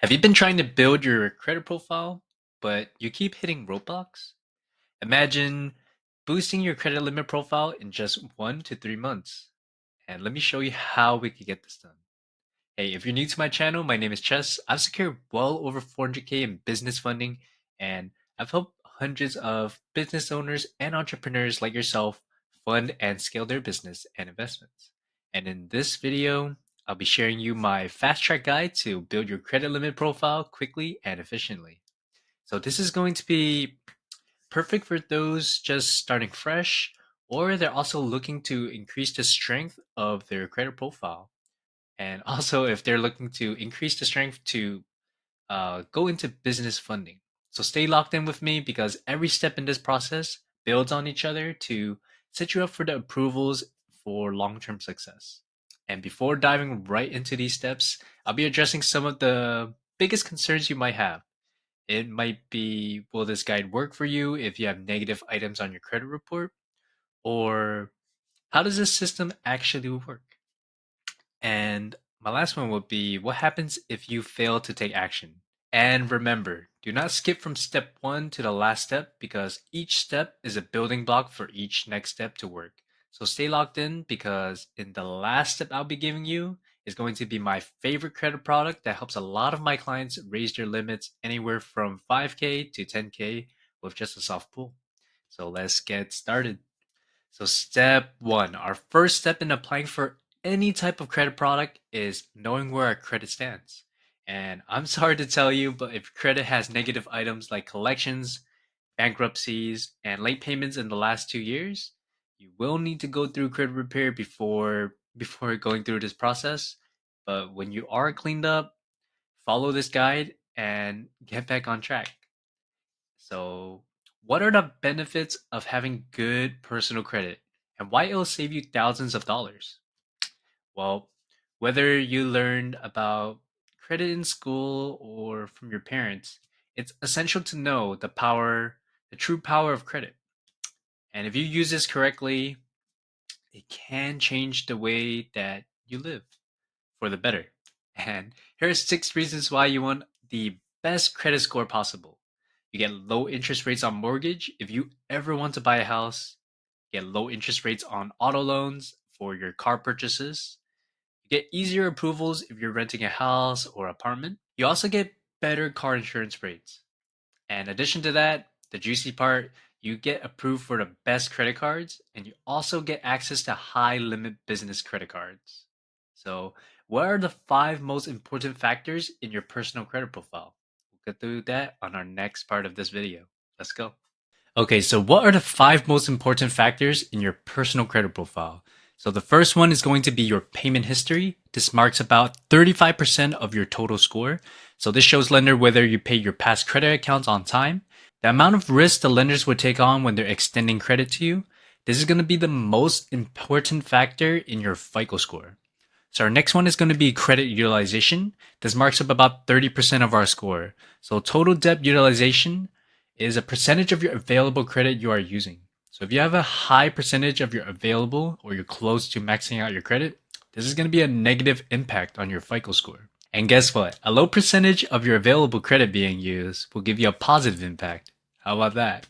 Have you been trying to build your credit profile, but you keep hitting roadblocks? Imagine boosting your credit limit profile in just 1 to 3 months. And let me show you how we could get this done. Hey, if you're new to my channel, my name is Chess. I've secured well over 400K in business funding, and I've helped hundreds of business owners and entrepreneurs like yourself fund and scale their business and investments. And in this video, I'll be sharing you my fast track guide to build your credit limit profile quickly and efficiently. So this is going to be perfect for those just starting fresh, or they're also looking to increase the strength of their credit profile. And also, if they're looking to increase the strength to go into business funding. So stay locked in with me because every step in this process builds on each other to set you up for the approvals for long term success. And before diving right into these steps, I'll be addressing some of the biggest concerns you might have. It might be, will this guide work for you if you have negative items on your credit report? Or how does this system actually work? And my last one would be, what happens if you fail to take action? And remember, do not skip from step one to the last step because each step is a building block for each next step to work. So stay locked in because in the last step I'll be giving you is going to be my favorite credit product that helps a lot of my clients raise their limits anywhere from 5K to 10K with just a soft pull. So let's get started. So, step one, our first step in applying for any type of credit product is knowing where our credit stands. And I'm sorry to tell you, but if credit has negative items like collections, bankruptcies, and late payments in the last 2 years, you will need to go through credit repair before going through this process. But when you are cleaned up, follow this guide and get back on track. So, what are the benefits of having good personal credit and why it'll save you thousands of dollars? Well, whether you learned about credit in school or from your parents, it's essential to know the true power of credit. And if you use this correctly, it can change the way that you live for the better. And here are 6 reasons why you want the best credit score possible. You get low interest rates on mortgage if you ever want to buy a house. You get low interest rates on auto loans for your car purchases. You get easier approvals if you're renting a house or apartment. You also get better car insurance rates. And in addition to that, the juicy part, you get approved for the best credit cards and you also get access to high limit business credit cards. So, what are the 5 most important factors in your personal credit profile? We'll get through that on our next part of this video. Let's go. Okay, so what are the 5 most important factors in your personal credit profile? So the first one is going to be your payment history. This marks about 35% of your total score. So this shows lender whether you pay your past credit accounts on time, the amount of risk the lenders would take on when they're extending credit to you. This is going to be the most important factor in your FICO score. So our next one is going to be credit utilization. This marks up about 30% of our score. So total debt utilization is a percentage of your available credit you are using. So if you have a high percentage of your available or you're close to maxing out your credit, this is going to be a negative impact on your FICO score. And guess what? A low percentage of your available credit being used will give you a positive impact. How about that?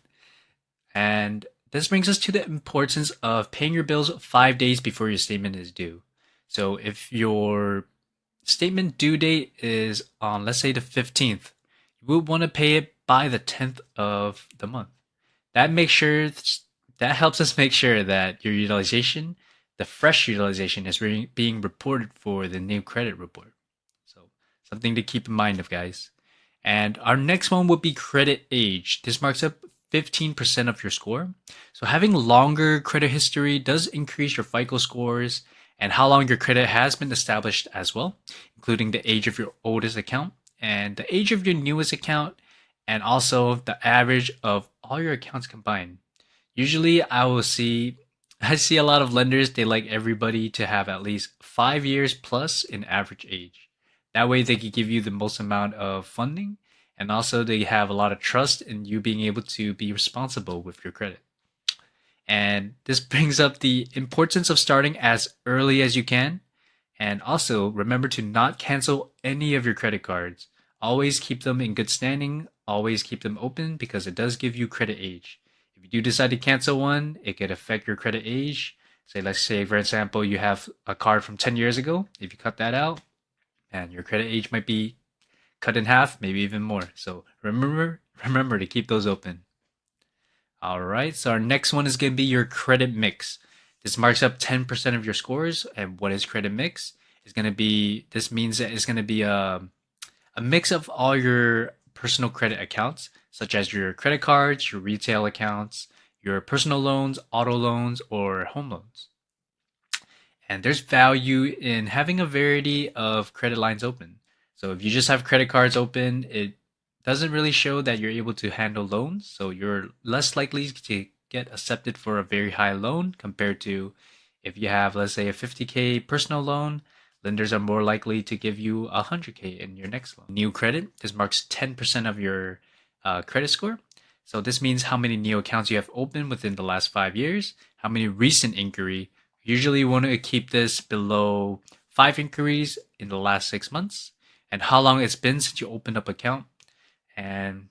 And this brings us to the importance of paying your bills 5 days before your statement is due. So if your statement due date is on, let's say, the 15th, you would want to pay it by the 10th of the month. That makes sure that helps us make sure that your utilization, the fresh utilization, is being reported for the new credit report. So something to keep in mind of, guys. And our next one would be credit age. This marks up 15% of your score. So having longer credit history does increase your FICO scores and how long your credit has been established as well, including the age of your oldest account and the age of your newest account, and also the average of all your accounts combined. Usually I see a lot of lenders, they like everybody to have at least 5 years plus in average age. That way they can give you the most amount of funding and also they have a lot of trust in you being able to be responsible with your credit. And this brings up the importance of starting as early as you can. And also remember to not cancel any of your credit cards Always keep them in good standing, always keep them open because it does give you credit age. If you do decide to cancel one, it could affect your credit age. Say, let's say, for example, you have a card from 10 years ago. If you cut that out, and your credit age might be cut in half, maybe even more. So remember to keep those open. All right, so our next one is going to be your credit mix. This marks up 10% of your scores. And what is credit mix? It's going to be, this means that it's going to be a mix of all your personal credit accounts, such as your credit cards, your retail accounts, your personal loans, auto loans, or home loans. And there's value in having a variety of credit lines open. So if you just have credit cards open, it doesn't really show that you're able to handle loans. So you're less likely to get accepted for a very high loan compared to if you have, let's say, a 50K personal loan, lenders are more likely to give you 100K in your next loan. New credit, this marks 10% of your credit score. So this means how many new accounts you have opened within the last 5 years, how many recent inquiry. Usually you want to keep this below 5 inquiries in the last 6 months, and how long it's been since you opened up account. And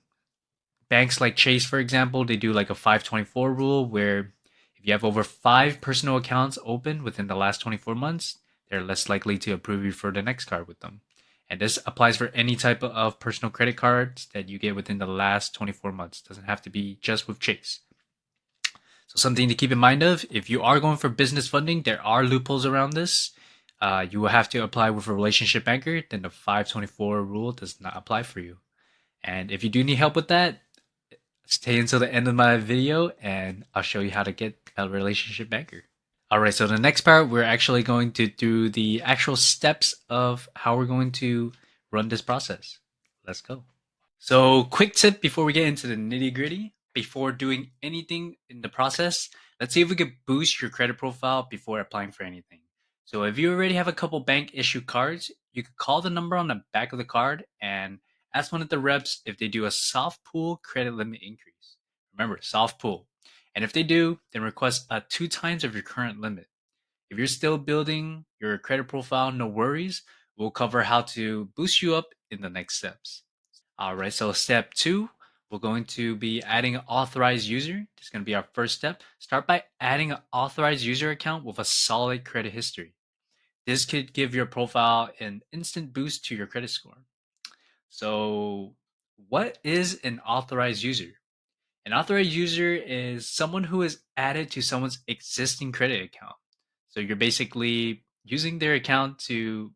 banks like Chase, for example, they do like a 524 rule where if you have over 5 personal accounts open within the last 24 months, they're less likely to approve you for the next card with them. And this applies for any type of personal credit cards that you get within the last 24 months. It doesn't have to be just with Chase. So something to keep in mind of, if you are going for business funding, there are loopholes around this. You will have to apply with a relationship banker, then the 524 rule does not apply for you. And if you do need help with that, stay until the end of my video and I'll show you how to get a relationship banker. All right, so the next part, we're actually going to do the actual steps of how we're going to run this process. Let's go. So, quick tip before we get into the nitty gritty, before doing anything in the process, let's see if we could boost your credit profile before applying for anything. So, if you already have a couple bank issued cards, you could call the number on the back of the card and ask one of the reps if they do a soft pull credit limit increase. Remember, soft pull. And if they do, then request 2 times of your current limit. If you're still building your credit profile, no worries. We'll cover how to boost you up in the next steps. All right, so step two, we're going to be adding an authorized user. This is going to be our first step. Start by adding an authorized user account with a solid credit history. This could give your profile an instant boost to your credit score. So, what is an authorized user? An authorized user is someone who is added to someone's existing credit account. So you're basically using their account to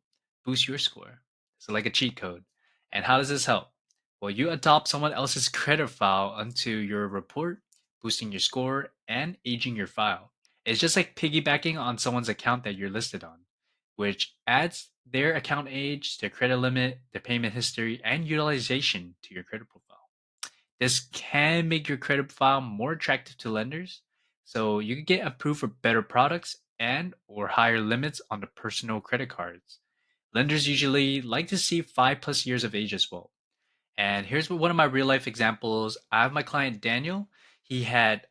boost your score. So like a cheat code. And how does this help? Well, you adopt someone else's credit file onto your report, boosting your score and aging your file. It's just like piggybacking on someone's account that you're listed on, which adds their account age, their credit limit, their payment history, and utilization to your credit profile. This can make your credit profile more attractive to lenders, so you can get approved for better products and or higher limits on the personal credit cards. Lenders usually like to see 5+ years of age as well. And here's one of my real life examples. I have my client Daniel. He only had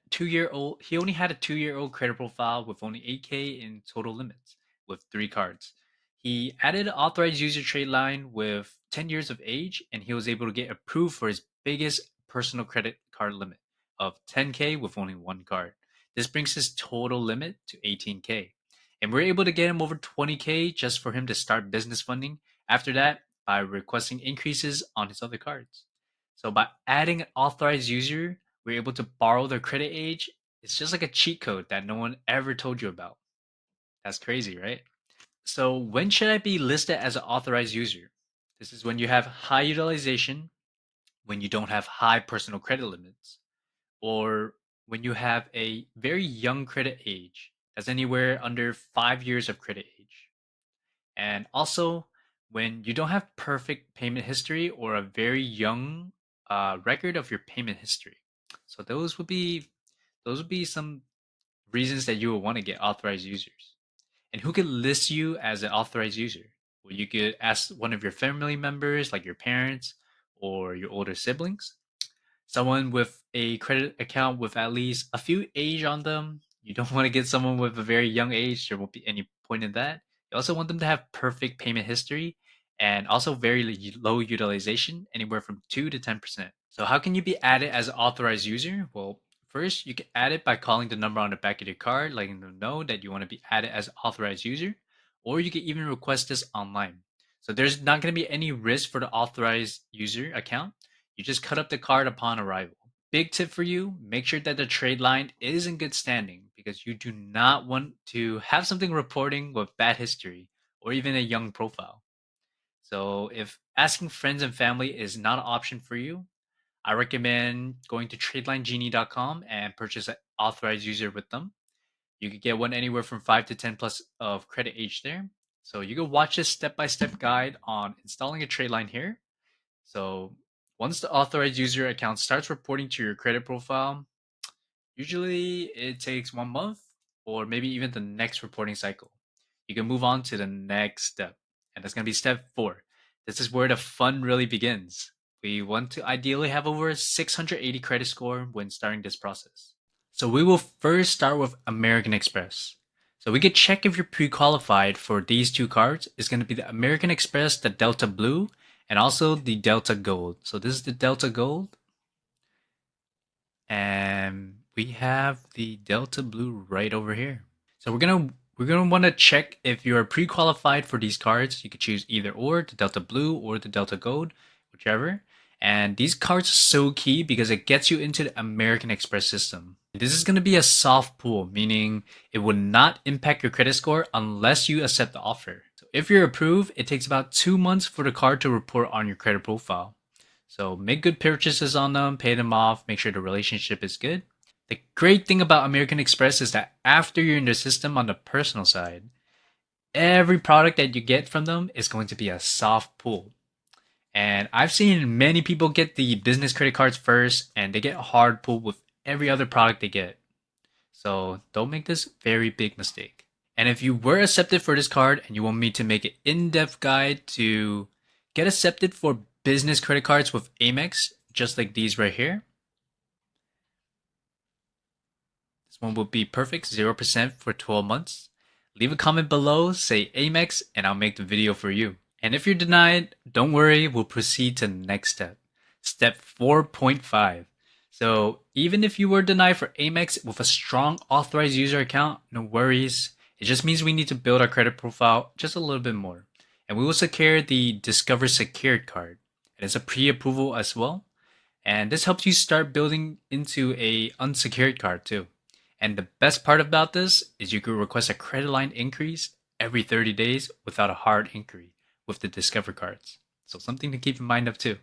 a 2-year old credit profile with only 8K in total limits with 3 cards. He added an authorized user trade line with 10 years of age, and he was able to get approved for his biggest personal credit card limit of 10K with only 1 card. This brings his total limit to 18K. And we're able to get him over 20K just for him to start business funding. After that, by requesting increases on his other cards. So by adding an authorized user, we're able to borrow their credit age. It's just like a cheat code that no one ever told you about. That's crazy, right? So when should I be listed as an authorized user? This is when you have high utilization, when you don't have high personal credit limits, or when you have a very young credit age that's anywhere under 5 years of credit age. And also, when you don't have perfect payment history or a very young record of your payment history. So those would be some reasons that you would want to get authorized users. And who could list you as an authorized user? Well, you could ask one of your family members, like your parents or your older siblings, someone with a credit account with at least a few age on them. You don't want to get someone with a very young age. There won't be any point in that. You also want them to have perfect payment history and also very low utilization, anywhere from 2 to 10%. So, how can you be added as an authorized user? Well, first, you can add it by calling the number on the back of your card, letting them know that you want to be added as an authorized user, or you can even request this online. So, there's not going to be any risk for the authorized user account. You just cut up the card upon arrival. Big tip for you, make sure that the trade line is in good standing because you do not want to have something reporting with bad history or even a young profile. So if asking friends and family is not an option for you, I recommend going to tradelinegenie.com and purchase an authorized user with them. You could get one anywhere from 5 to 10 plus of credit age there. So you can watch this step-by-step guide on installing a trade line here. So once the authorized user account starts reporting to your credit profile, usually it takes 1 month or maybe even the next reporting cycle. You can move on to the next step, and that's going to be step 4. This is where the fun really begins. We want to ideally have over a 680 credit score when starting this process. So we will first start with American Express. So we could check if you're pre-qualified for these two cards. It's going to be the American Express, the Delta Blue, and also the Delta Gold. So this is the Delta Gold, and we have the Delta Blue right over here. So we're gonna want to check if you are pre-qualified for these cards. You could choose either or, the Delta Blue or the Delta Gold, whichever. And these cards are so key because it gets you into the American Express system. This is going to be a soft pull, meaning it will not impact your credit score unless you accept the offer. So if you're approved, it takes about 2 months for the card to report on your credit profile. So make good purchases on them, pay them off, make sure the relationship is good. The great thing about American Express is that after you're in the system on the personal side, every product that you get from them is going to be a soft pull. And I've seen many people get the business credit cards first and they get a hard pull with every other product they get. So don't make this very big mistake. And if you were accepted for this card and you want me to make an in-depth guide to get accepted for business credit cards with Amex, just like these right here, this one will be perfect, 0% for 12 months. Leave a comment below, say Amex, and I'll make the video for you. And if you're denied, don't worry, we'll proceed to the next step. Step 4.5. So even if you were denied for Amex with a strong authorized user account, no worries. It just means we need to build our credit profile just a little bit more. And we will secure the Discover Secured card. And it's a pre-approval as well. And this helps you start building into a unsecured card too. And the best part about this is you can request a credit line increase every 30 days without a hard inquiry with the Discover cards. So something to keep in mind of too.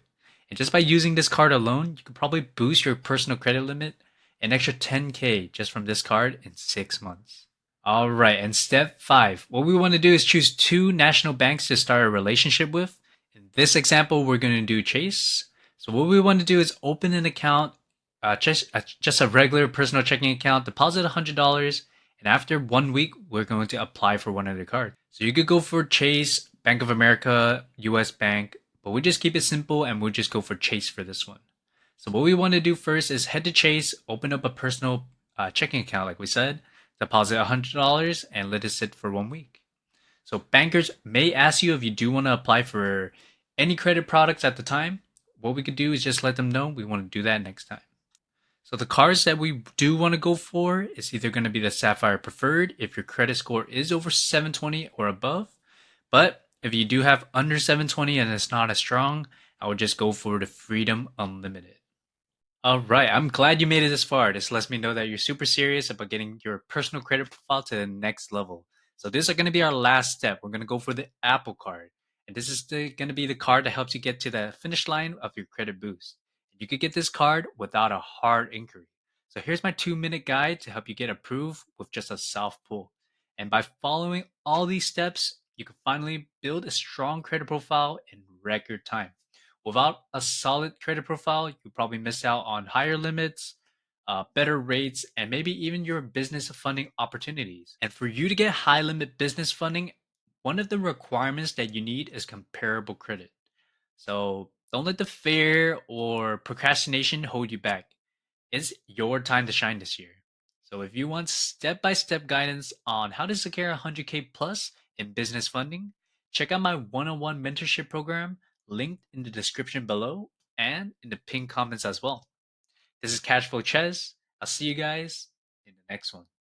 And just by using this card alone, you could probably boost your personal credit limit an extra 10K just from this card in 6 months. All right, and step 5. What we want to do is choose 2 national banks to start a relationship with. In this example, we're going to do Chase. So what we want to do is open an account, just a regular personal checking account, deposit $100, and after 1 week, we're going to apply for one of the cards. So you could go for Chase, Bank of America, US Bank, but we just keep it simple and we'll just go for Chase for this one. So what we want to do first is head to Chase, open up a personal checking account, like we said, deposit $100, and let it sit for 1 week. So bankers may ask you if you do want to apply for any credit products at the time. What we could do is just let them know we want to do that next time. So the cards that we do want to go for is either going to be the Sapphire Preferred if your credit score is over 720 or above. But if you do have under 720 and it's not as strong, I would just go for the Freedom Unlimited. All right, I'm glad you made it this far. This lets me know that you're super serious about getting your personal credit profile to the next level. So this is going to be our last step. We're going to go for the Apple card. And this is going to be the card that helps you get to the finish line of your credit boost. You could get this card without a hard inquiry. So here's my 2-minute guide to help you get approved with just a soft pull. And by following all these steps, you can finally build a strong credit profile in record time. Without a solid credit profile, you probably miss out on higher limits, better rates, and maybe even your business funding opportunities. And for you to get high limit business funding, one of the requirements that you need is comparable credit. So don't let the fear or procrastination hold you back. It's your time to shine this year. So if you want step by step guidance on how to secure 100K plus in business funding, Check out my one on one mentorship program linked in the description below and in the pinned comments as well. This is CashflowChes. I'll see you guys in the next one.